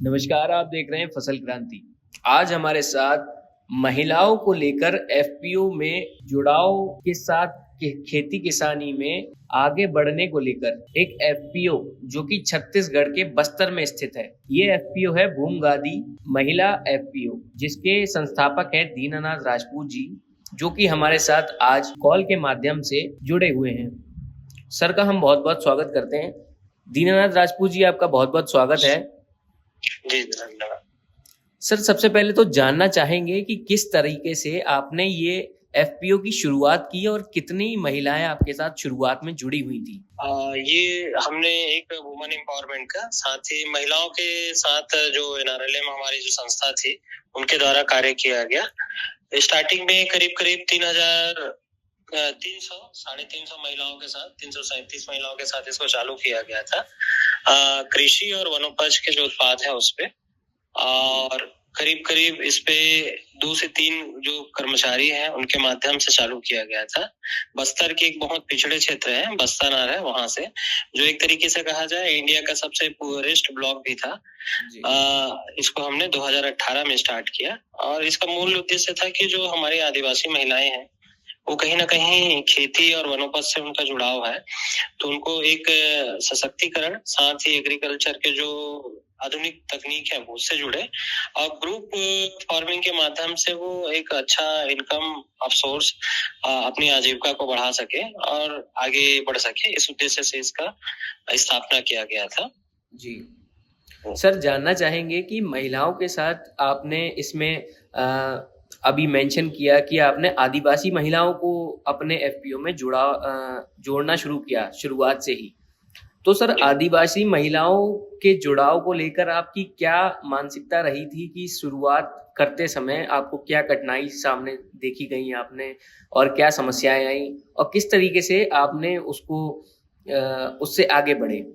नमस्कार, आप देख रहे हैं फसल क्रांति। आज हमारे साथ महिलाओं को लेकर एफपीओ में जुड़ाव के साथ खेती किसानी में आगे बढ़ने को लेकर एक एफपीओ जो कि छत्तीसगढ़ के बस्तर में स्थित है। ये एफपीओ है भूमगादी महिला एफपीओ, जिसके संस्थापक है दीनानाथ राजपूत जी, जो कि हमारे साथ आज कॉल के माध्यम से जुड़े हुए हैं। सर का हम बहुत बहुत स्वागत करते हैं। दीनानाथ राजपूत जी, आपका बहुत बहुत स्वागत है। जी धन्यवाद। सर, सबसे पहले तो जानना चाहेंगे कि किस तरीके से आपने ये एफपीओ की शुरुआत की और कितनी महिलाएं आपके साथ शुरुआत में जुड़ी हुई थी? ये हमने एक वुमन एम्पावरमेंट का, साथ ही महिलाओं के साथ जो एनआरएलएम हमारी जो संस्था थी उनके द्वारा कार्य किया गया। स्टार्टिंग में करीब 300 महिलाओं के साथ 337 महिलाओं के साथ इसको चालू किया गया था। कृषि और वनोपज के जो उत्पाद है उस पे, और करीब इस पे 2 से 3 जो कर्मचारी हैं उनके माध्यम से चालू किया गया था। बस्तर के एक बहुत पिछड़े क्षेत्र है, बस्तानार है, वहां से, जो एक तरीके से कहा जाए इंडिया का सबसे पुअरेस्ट ब्लॉक भी था। इसको हमने 2018 में स्टार्ट किया, और इसका मूल उद्देश्य था कि जो हमारी आदिवासी महिलाएं हैं वो कहीं ना कहीं खेती और वनोपज से उनका जुड़ाव है, तो उनको एक सशक्तिकरण, साथ ही एग्रीकल्चर के जो आधुनिक तकनीक है वो उससे जुड़े, और ग्रुप फार्मिंग के माध्यम से वो एक अच्छा इनकम ऑफ सोर्स अपनी आजीविका को बढ़ा सके और आगे बढ़ सके। इस उद्देश्य से इसका स्थापना किया गया था। जी सर, जानना चाहेंगे कि महिलाओं के साथ आपने इसमें अभी मेंशन किया कि आपने आदिवासी महिलाओं को अपने एफपीओ में जोड़ना शुरू किया शुरुआत से ही। तो सर, आदिवासी महिलाओं के जुड़ाव को लेकर आपकी क्या मानसिकता रही थी कि शुरुआत करते समय आपको क्या कठिनाई सामने देखी गई आपने, और क्या समस्याएं आई, और किस तरीके से आपने उससे आगे बढ़े?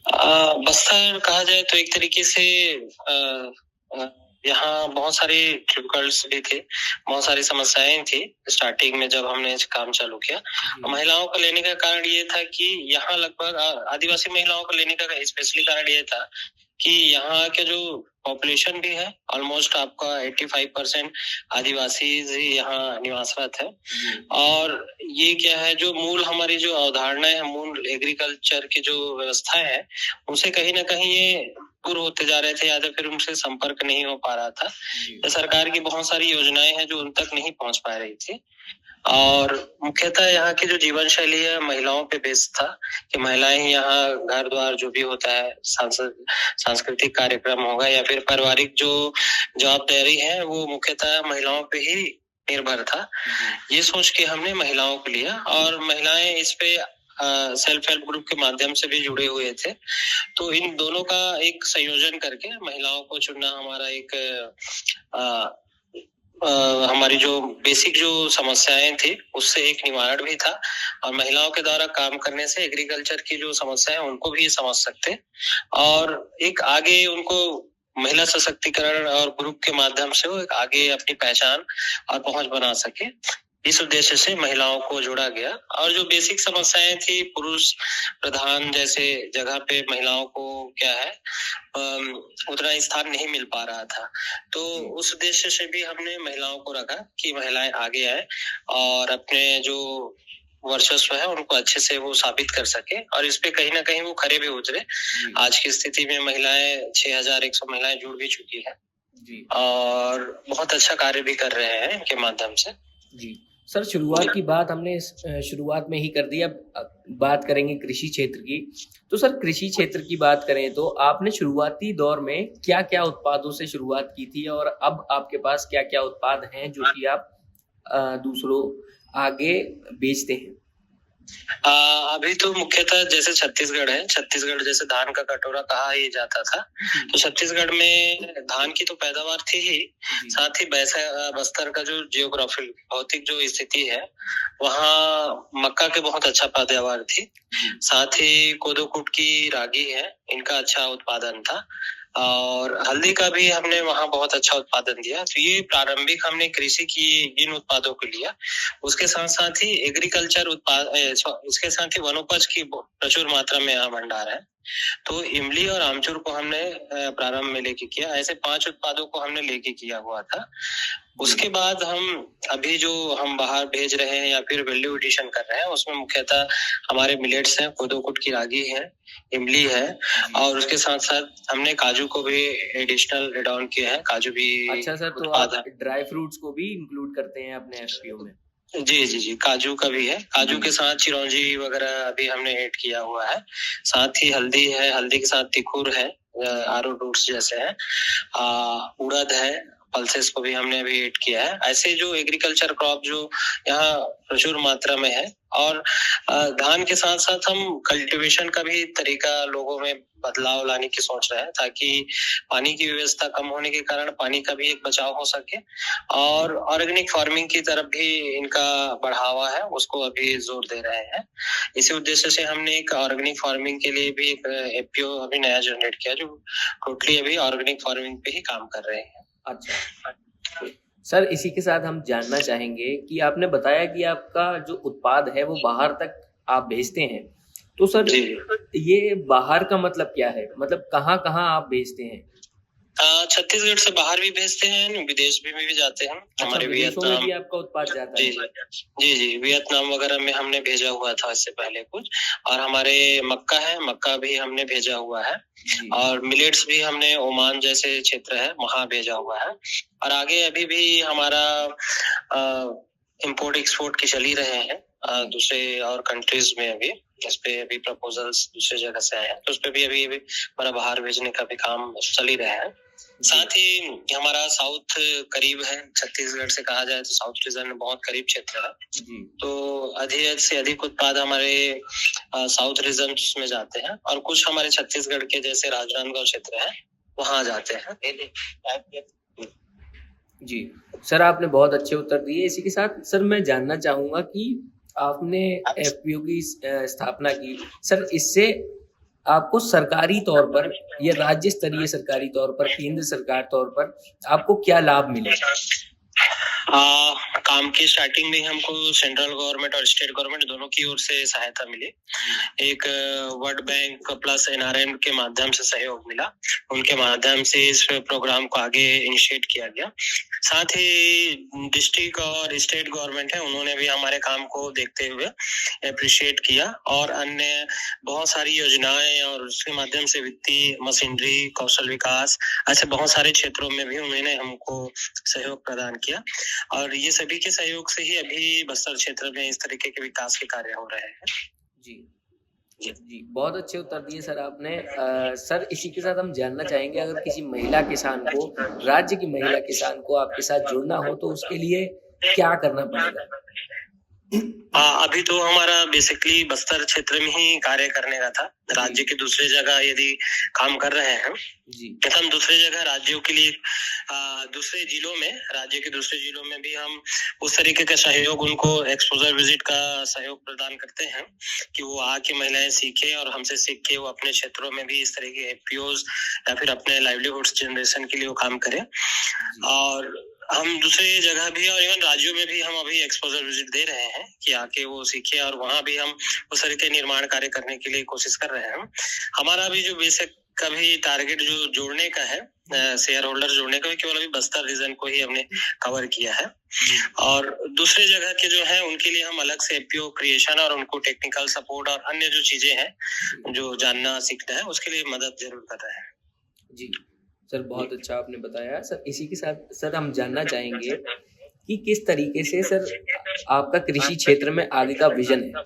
बस्तर कहा जाए तो एक तरीके से यहाँ बहुत सारे डिफिकल्ट्स भी थे, बहुत सारी समस्याएं थी स्टार्टिंग में जब हमने काम चालू किया। महिलाओं को लेने का कारण ये था कि यहाँ लगभग आदिवासी महिलाओं को लेने का स्पेशली कारण ये था कि यहाँ के जो पॉपुलेशन भी है, ऑलमोस्ट आपका 85% आदिवासी ही यहाँ निवासरत है। और ये क्या है, जो मूल हमारी जो अवधारणा है, मूल एग्रीकल्चर की जो व्यवस्था है, उनसे कहीं ना कहीं ये दूर होते जा रहे थे, या तो फिर उनसे संपर्क नहीं हो पा रहा था। तो सरकार की बहुत सारी योजनाएं हैं जो उन तक नहीं पहुंच पा रही थी, और मुख्यतः यहाँ की जो जीवन शैली है महिलाओं पे बेस्ड था कि महिलाएं यहाँ घर द्वार जो भी होता है, सांस्कृतिक कार्यक्रम होगा या फिर पारिवारिक जो जवाबदारी है, वो मुख्यतः महिलाओं पे ही निर्भर था। ये सोच के हमने महिलाओं को लिया, और महिलाएं इस पे सेल्फ हेल्प ग्रुप के माध्यम से भी जुड़े हुए थे। तो इन दोनों का एक संयोजन करके महिलाओं को चुनना हमारा एक हमारी जो बेसिक जो समस्याएं थी उससे एक निवारण भी था, और महिलाओं के द्वारा काम करने से एग्रीकल्चर की जो समस्याएं उनको भी समझ सकते, और एक आगे उनको महिला सशक्तिकरण और ग्रुप के माध्यम से वो एक आगे अपनी पहचान और पहुंच बना सके। इस उद्देश्य से महिलाओं को जोड़ा गया, और जो बेसिक समस्याएं थी, पुरुष प्रधान जैसे जगह पे महिलाओं को क्या है उतना स्थान नहीं मिल पा रहा था, तो उस उद्देश्य से भी हमने महिलाओं को रखा कि महिलाएं आगे आए और अपने जो वर्चस्व है उनको अच्छे से वो साबित कर सके, और इस पे कहीं ना कहीं वो खरे भी उतरे। आज की स्थिति में महिलाएं 6100 महिलाएं जुड़ भी चुकी है, और बहुत अच्छा कार्य भी कर रहे हैं इनके माध्यम से। जी सर, शुरुआत की बात हमने शुरुआत में ही कर दी, अब बात करेंगे कृषि क्षेत्र की। तो सर, कृषि क्षेत्र की बात करें तो आपने शुरुआती दौर में क्या क्या उत्पादों से शुरुआत की थी, और अब आपके पास क्या क्या उत्पाद हैं जो कि आप दूसरों आगे बेचते हैं? अभी तो मुख्यतः जैसे छत्तीसगढ़ है, छत्तीसगढ़ जैसे धान का कटोरा कहा ही जाता था, तो छत्तीसगढ़ में धान की तो पैदावार थी ही, साथ ही बस्तर का जो जियोग्राफी भौतिक जो स्थिति है, वहाँ मक्का के बहुत अच्छा पैदावार थी, साथ ही कोदो कुट की रागी है, इनका अच्छा उत्पादन था। और हल्दी का भी हमने वहाँ बहुत अच्छा उत्पादन दिया। तो ये प्रारंभिक हमने कृषि की इन उत्पादों को लिया। उसके साथ साथ ही एग्रीकल्चर उसके साथ ही वनोपज की प्रचुर मात्रा में यहाँ भंडार है। तो इमली और आमचूर को हमने प्रारंभ में लेके किया। ऐसे 5 उत्पादों को हमने लेके किया हुआ था। उसके बाद अभी जो हम बाहर भेज रहे हैं या फिर वैल्यू एडिशन कर रहे हैं, उसमें मुख्यतः हमारे मिलेट्स हैं, कोदो कुट की रागी है, इमली है, और उसके साथ साथ हमने काजू को भी एडिशनल एड ऑन किया है। काजू भी अच्छा सर, तो आप ड्राई फ्रूट्स को भी इंक्लूड करते हैं अपने एफपीओ में? जी, काजू का भी है। काजू के साथ चिरौंजी वगैरह अभी हमने ऐड किया हुआ है। साथ ही हल्दी है, हल्दी के साथ तिखुर है, आरो रूट्स जैसे है, उड़द है, पल्सेस को भी हमने अभी ऐड किया है। ऐसे जो एग्रीकल्चर क्रॉप जो यहाँ प्रचुर मात्रा में है, और धान के साथ साथ हम कल्टीवेशन का भी तरीका लोगों में बदलाव लाने की सोच रहे हैं, ताकि पानी की व्यवस्था कम होने के कारण पानी का भी एक बचाव हो सके, और ऑर्गेनिक फार्मिंग की तरफ भी इनका बढ़ावा है, उसको अभी जोर दे रहे हैं। इसी उद्देश्य से हमने एक ऑर्गेनिक फार्मिंग के लिए भी एक एपीओ अभी नया जनरेट किया, जो टोटली अभी ऑर्गेनिक फार्मिंग पे ही काम कर रहे हैं। अच्छा सर, इसी के साथ हम जानना चाहेंगे कि आपने बताया कि आपका जो उत्पाद है वो बाहर तक आप भेजते हैं, तो सर ये बाहर का मतलब क्या है? मतलब कहाँ कहाँ आप भेजते हैं? छत्तीसगढ़ से बाहर भी भेजते हैं, विदेश भी जाते हैं। हमारे विदेशों में भी आपका उत्पाद जाता है? जी, वियतनाम वगैरह में हमने भेजा हुआ था इससे पहले कुछ, और हमारे मक्का भी हमने भेजा हुआ है, और मिलेट्स भी हमने ओमान जैसे क्षेत्र है वहां भेजा हुआ है, और आगे अभी भी हमारा इम्पोर्ट एक्सपोर्ट की चल ही रहे हैं दूसरे और कंट्रीज में। अभी इस पे अभी प्रपोजल्स दूसरे जगह से आए हैं, तो उस पे भी अभी हमारा बाहर भेजने का भी काम चल ही रहा है। साथ ही हमारा साउथ करीब है, छत्तीसगढ़ से कहा जाए तो साउथ रीजन में बहुत करीब क्षेत्र है, तो अधिक से अधिक उत्पाद हमारे साउथ रीजन में जाते हैं, और कुछ हमारे छत्तीसगढ़ के जैसे राजनांदगांव क्षेत्र है वहां जाते हैं। जी सर, आपने बहुत अच्छे उत्तर दिए। इसी के साथ सर मैं जानना चाहूंगा कि आपने एफपीओ की स्थापना की, सर इससे आपको सरकारी तौर पर या राज्य स्तरीय सरकारी तौर पर, केंद्र सरकार तौर पर आपको क्या लाभ मिले? काम की स्टार्टिंग में हमको सेंट्रल गवर्नमेंट और स्टेट गवर्नमेंट दोनों की ओर से सहायता मिली। एक वर्ल्ड बैंक प्लस एनआरएम के माध्यम से सहयोग मिला, उनके माध्यम से इस प्रोग्राम को आगे इनिशिएट किया गया। साथ ही डिस्ट्रिक्ट और स्टेट गवर्नमेंट है, उन्होंने भी हमारे काम को देखते हुए अप्रिशिएट किया, और अन्य बहुत सारी योजनाएं और उसके माध्यम से वित्तीय, मशीनरी, कौशल विकास, ऐसे बहुत सारे क्षेत्रों में भी उन्होंने हमको सहयोग प्रदान किया, और ये सभी के सहयोग से ही अभी बस्तर क्षेत्र में इस तरीके के विकास के कार्य हो रहे हैं। जी, बहुत अच्छे उत्तर दिए सर आपने। सर इसी के साथ हम जानना चाहेंगे, अगर किसी महिला किसान को, राज्य की महिला किसान को आपके साथ जुड़ना हो तो उसके लिए क्या करना पड़ेगा? अभी तो हमारा बेसिकली बस्तर क्षेत्र में ही कार्य करने का था। राज्य के दूसरे जगह यदि काम कर रहे हैं तो हम दूसरे जगह राज्यों के लिए दूसरे जिलों में, राज्य के दूसरे जिलों में भी हम उस तरीके का सहयोग, उनको एक्सपोजर विजिट का सहयोग प्रदान करते हैं कि वो आके महिलाएं सीखे, और हमसे सीख के वो अपने क्षेत्रों में भी इस तरह के एपीओज या फिर अपने लाइवलीहुड जनरेशन के लिए वो काम करें। और हम दूसरे जगह भी और इवन राज्यों में भी हम अभी एक्सपोजर विजिट दे रहे हैं कि आके वो सीखे, और वहां भी हम उस तरह के निर्माण कार्य करने के लिए कोशिश कर रहे हैं। हमारा भी जो बेसिक कभी टारगेट जो जोड़ने का है, शेयर होल्डर जोड़ने का, केवल अभी बस्तर रीजन को ही हमने कवर किया है, और दूसरे जगह के जो है उनके लिए हम अलग से एपीओ क्रिएशन और उनको टेक्निकल सपोर्ट और अन्य जो चीजें हैं जो जानना सीखना है उसके लिए मदद जरूर कर रहे हैं। जी सर, बहुत अच्छा आपने बताया। सर इसी के साथ सर हम जानना चाहेंगे कि किस तरीके से सर आपका कृषि क्षेत्र में आगे का विजन है?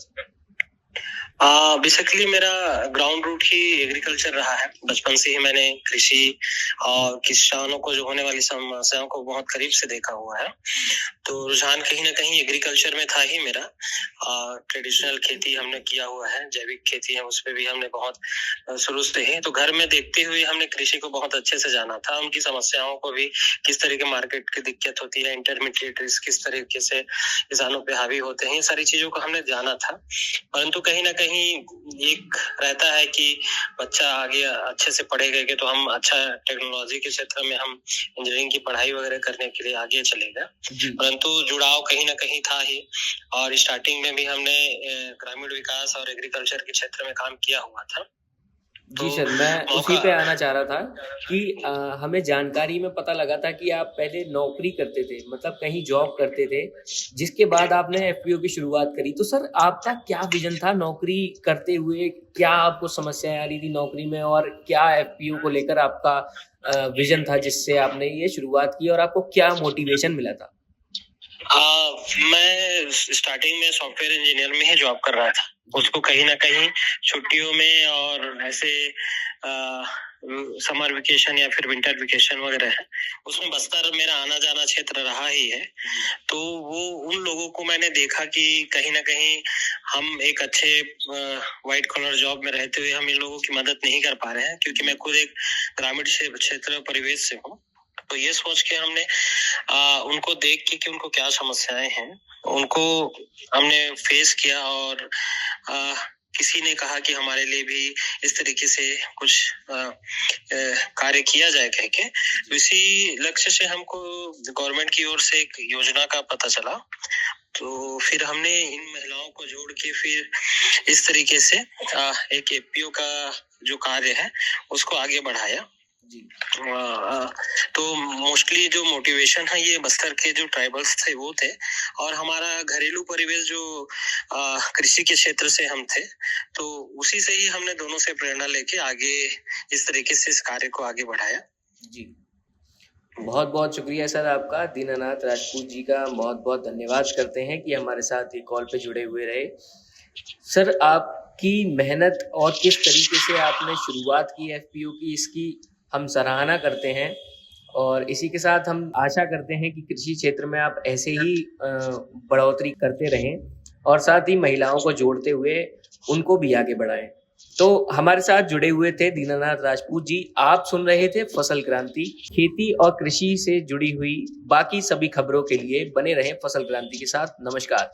बेसिकली मेरा ग्राउंड रूट ही एग्रीकल्चर रहा है। बचपन से ही मैंने कृषि और किसानों को जो होने वाली समस्याओं को बहुत करीब से देखा हुआ है, तो रुझान कहीं ना कहीं एग्रीकल्चर में था ही मेरा। ट्रेडिशनल खेती हमने किया हुआ है, जैविक खेती है, उस पर भी हमने बहुत शुरू से ही, तो घर में देखते हुए हमने कृषि को बहुत अच्छे से जाना था, उनकी समस्याओं को भी, किस तरह के मार्केट की दिक्कत होती है, इंटरमीडिएट रिस्क किस तरीके से किसानों पे हावी होते हैं, ये सारी चीजों को हमने जाना था। परंतु कहीं ना कहीं कहीं एक रहता है कि बच्चा आगे अच्छे से पढ़ेगा कि तो हम अच्छा टेक्नोलॉजी के क्षेत्र में हम इंजीनियरिंग की पढ़ाई वगैरह करने के लिए आगे चलेगा, परंतु जुड़ाव कहीं ना कहीं था ही। और स्टार्टिंग में भी हमने ग्रामीण विकास और एग्रीकल्चर के क्षेत्र में काम किया हुआ था। जी सर, मैं उसी पे आना चाह रहा था कि हमें जानकारी में पता लगा था कि आप पहले नौकरी करते थे, मतलब कहीं जॉब करते थे, जिसके बाद आपने एफपीओ की शुरुआत करी। तो सर आपका क्या विजन था नौकरी करते हुए? क्या आपको समस्याएं आ रही थी नौकरी में, और क्या एफपीओ को लेकर आपका विजन था जिससे आपने ये शुरुआत की, और आपको क्या मोटिवेशन मिला था? मैं स्टार्टिंग में सॉफ्टवेयर इंजीनियर में ही जॉब कर रहा था। उसको कहीं ना कहीं छुट्टियों में और ऐसे समर वेकेशन या फिर विंटर वेकेशन वगैरह है, उसमें बस्तर मेरा आना जाना क्षेत्र रहा ही है। तो वो उन लोगों को मैंने देखा कि कहीं ना कहीं हम एक अच्छे व्हाइट कॉलर जॉब में रहते हुए हम इन लोगों की मदद नहीं कर पा रहे हैं, क्योंकि मैं खुद एक ग्रामीण क्षेत्र परिवेश से हूँ। तो ये सोच के हमने उनको देख के कि उनको क्या समस्याएं हैं, उनको हमने फेस किया। और किसी ने कहा कि हमारे लिए भी इस तरीके से कुछ कार्य किया जाए कह के। तो इसी लक्ष्य से हमको गवर्नमेंट की ओर से एक योजना का पता चला। तो फिर हमने इन महिलाओं को जोड़ के फिर इस तरीके से एक एफपीओ का जो कार्य है उसको आगे बढ़ाया। तो मोस्टली जो मोटिवेशन है ये बस्तर के जो ट्राइबल्स थे वो थे, और हमारा घरेलू परिवेश जो कृषि के क्षेत्र से हम थे, तो उसी से ही हमने दोनों से प्रेरणा लेके आगे इस तरीके से इस कार्य को आगे बढ़ाया। जी, बहुत बहुत शुक्रिया सर आपका। दीनानाथ राजपूत जी का बहुत बहुत धन्यवाद करते हैं कि हमारे साथ ये कॉल पे जुड़े हुए रहे। सर आपकी मेहनत और किस तरीके से आपने शुरुआत की एफपीओ की, इसकी हम सराहना करते हैं, और इसी के साथ हम आशा करते हैं कि कृषि क्षेत्र में आप ऐसे ही बढ़ोतरी करते रहें, और साथ ही महिलाओं को जोड़ते हुए उनको भी आगे बढ़ाएं। तो हमारे साथ जुड़े हुए थे दीनानाथ राजपूत जी। आप सुन रहे थे फसल क्रांति। खेती और कृषि से जुड़ी हुई बाकी सभी खबरों के लिए बने रहें फसल क्रांति के साथ। नमस्कार।